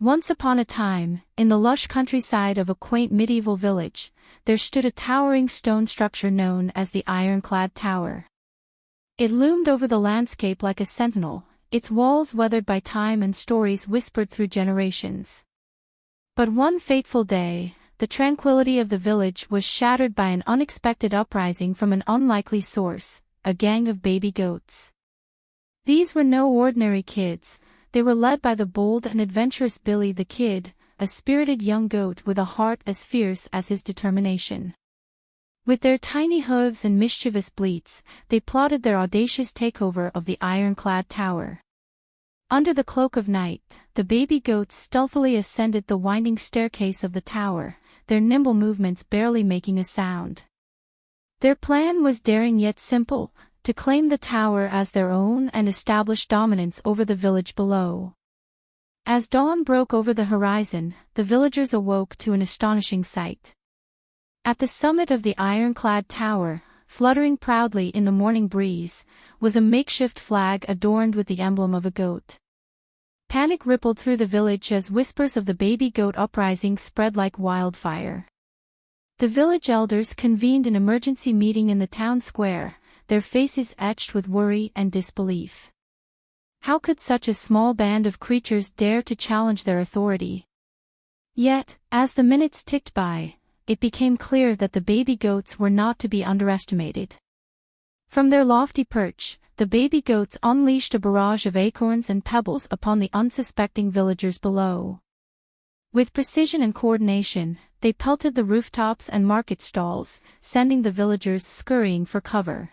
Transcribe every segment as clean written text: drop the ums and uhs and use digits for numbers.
Once upon a time, in the lush countryside of a quaint medieval village, there stood a towering stone structure known as the Ironclad Tower. It loomed over the landscape like a sentinel, its walls weathered by time and stories whispered through generations. But one fateful day, the tranquility of the village was shattered by an unexpected uprising from an unlikely source, a gang of baby goats. These were no ordinary kids. They were led by the bold and adventurous Billy the Kid, a spirited young goat with a heart as fierce as his determination. With their tiny hooves and mischievous bleats, they plotted their audacious takeover of the Ironclad Tower. Under the cloak of night, the baby goats stealthily ascended the winding staircase of the tower, their nimble movements barely making a sound. Their plan was daring yet simple, to claim the tower as their own and establish dominance over the village below. As dawn broke over the horizon, the villagers awoke to an astonishing sight. At the summit of the Ironclad Tower, fluttering proudly in the morning breeze, was a makeshift flag adorned with the emblem of a goat. Panic rippled through the village as whispers of the baby goat uprising spread like wildfire. The village elders convened an emergency meeting in the town square, their faces etched with worry and disbelief. How could such a small band of creatures dare to challenge their authority? Yet, as the minutes ticked by, it became clear that the baby goats were not to be underestimated. From their lofty perch, the baby goats unleashed a barrage of acorns and pebbles upon the unsuspecting villagers below. With precision and coordination, they pelted the rooftops and market stalls, sending the villagers scurrying for cover.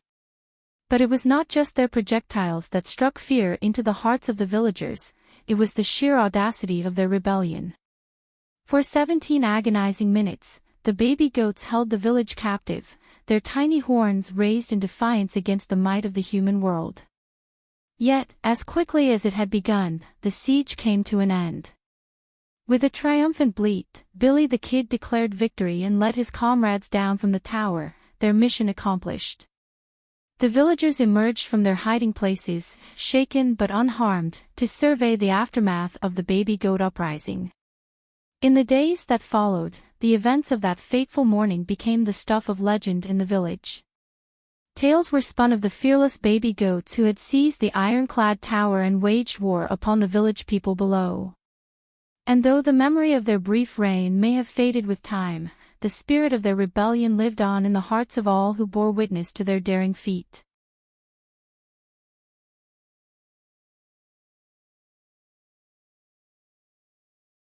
But it was not just their projectiles that struck fear into the hearts of the villagers, it was the sheer audacity of their rebellion. For 17 agonizing minutes, the baby goats held the village captive, their tiny horns raised in defiance against the might of the human world. Yet, as quickly as it had begun, the siege came to an end. With a triumphant bleat, Billy the Kid declared victory and led his comrades down from the tower, their mission accomplished. The villagers emerged from their hiding places, shaken but unharmed, to survey the aftermath of the baby goat uprising. In the days that followed, the events of that fateful morning became the stuff of legend in the village. Tales were spun of the fearless baby goats who had seized the Ironclad Tower and waged war upon the village people below. And though the memory of their brief reign may have faded with time, the spirit of their rebellion lived on in the hearts of all who bore witness to their daring feat.